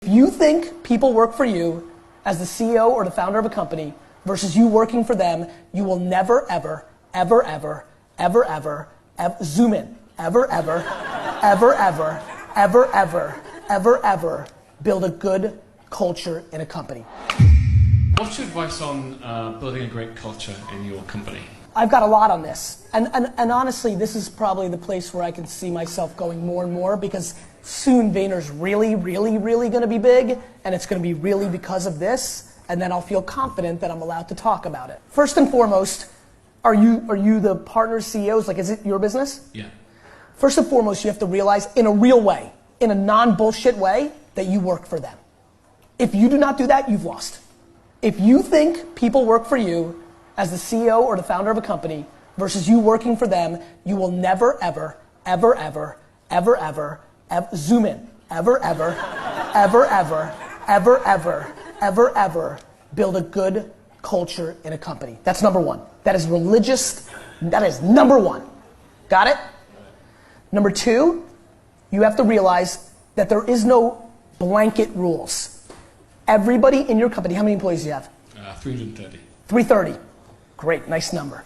If you think people work for you as the CEO or the founder of a company versus you working for them, you will never, ever, ever, ever, ever, ever, zoom in, ever, ever, ever, ever, ever, ever, ever, ever build a good culture in a company. What's your advice on building a great culture in your company? I've got a lot on this. And honestly, this is probably the place where I can see myself going more and more, because soon Vayner's really, really, really gonna be big, and it's gonna be really because of this, and then I'll feel confident that I'm allowed to talk about it. First and foremost, are you the partner CEOs? Like, is it your business? Yeah. First and foremost, you have to realize in a real way, in a non-bullshit way, that you work for them. If you do not do that, you've lost. If you think people work for you as the CEO or the founder of a company versus you working for them, you will never, ever, ever, ever, ever, ever, zoom in, ever, ever, ever, ever, ever, ever, ever, ever build a good culture in a company. That's number one. That is religious. That is number one. Got it? Number two, you have to realize that there is no blanket rules. Everybody in your company, how many employees do you have? 330. 330. Great, nice number.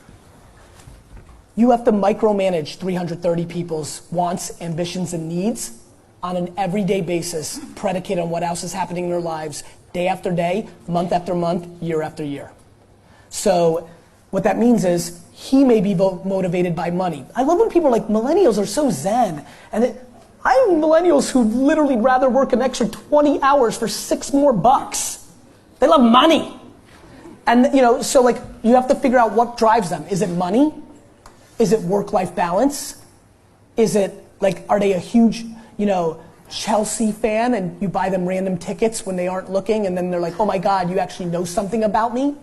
You have to micromanage 330 people's wants, ambitions, and needs on an everyday basis, predicated on what else is happening in their lives, day after day, month after month, year after year. So what that means is he may be motivated by money. I love when people are like, millennials are so zen. And I have millennials who literally rather work an extra 20 hours for $6 more bucks. They love money. And so like you have to figure out what drives them. Is it money? Is it work-life balance? Is it like, are they a huge, Chelsea fan and you buy them random tickets when they aren't looking and then they're like, oh my God, you actually know something about me,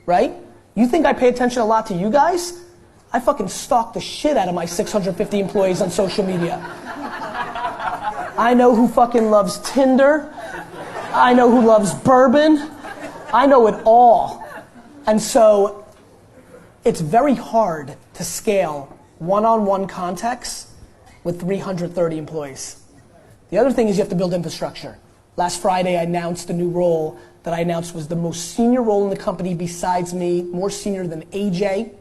right? You think I pay attention a lot to you guys? I fucking stalk the shit out of my 650 employees on social media. I know who fucking loves Tinder. I know who loves bourbon. I know it all. And so it's very hard to scale one-on-one contexts with 330 employees. The other thing is you have to build infrastructure. Last Friday I announced a new role that I announced was the most senior role in the company besides me, more senior than AJ,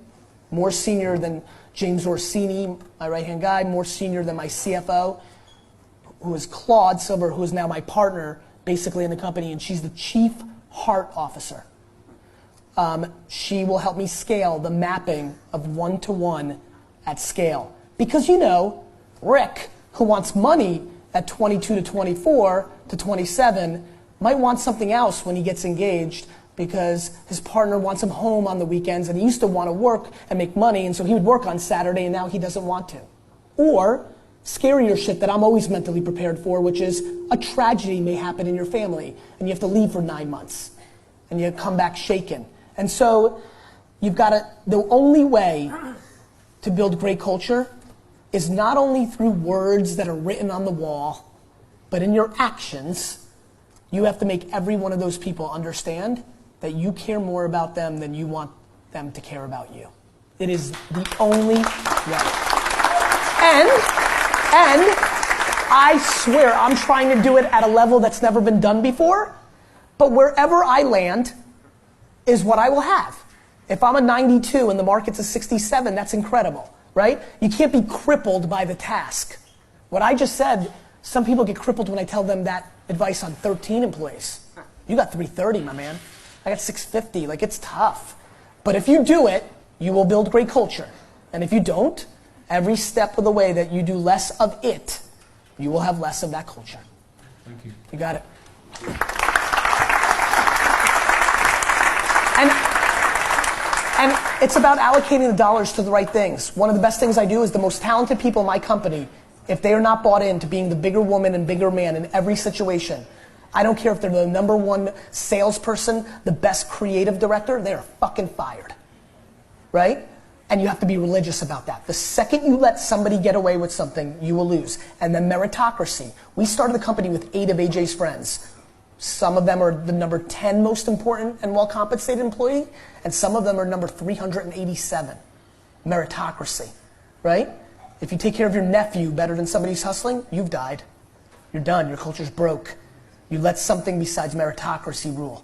more senior than James Orsini, my right-hand guy, more senior than my CFO, who is Claude Silver, who is now my partner basically in the company, and she's the Chief Heart Officer. She will help me scale the mapping of one-to-one at scale. Because Rick, who wants money at 22 to 24 to 27, might want something else when he gets engaged because his partner wants him home on the weekends and he used to want to work and make money, and so he would work on Saturday and now he doesn't want to. Or scarier shit that I'm always mentally prepared for, which is a tragedy may happen in your family and you have to leave for 9 months and you come back shaken. And so the only way to build great culture is not only through words that are written on the wall, but in your actions. You have to make every one of those people understand that you care more about them than you want them to care about you. It is the only way. And I swear I'm trying to do it at a level that's never been done before, but wherever I land is what I will have. If I'm a 92 and the market's a 67, that's incredible, right? You can't be crippled by the task. What I just said, some people get crippled when I tell them that advice on 13 employees. You got 330, my man. I got 650, like it's tough. But if you do it, you will build great culture. And if you don't, every step of the way that you do less of it, you will have less of that culture. Thank you. You got it. And it's about allocating the dollars to the right things. One of the best things I do is the most talented people in my company, if they are not bought into being the bigger woman and bigger man in every situation, I don't care if they're the #1 salesperson, the best creative director, they are fucking fired, right? And you have to be religious about that. The second you let somebody get away with something, you will lose. And then meritocracy. We started the company with 8 of AJ's friends. Some of them are the number 10 most important and well-compensated employee, and some of them are number 387. Meritocracy, right? If you take care of your nephew better than somebody who's hustling, you've died. You're done, your culture's broke. You let something besides meritocracy rule.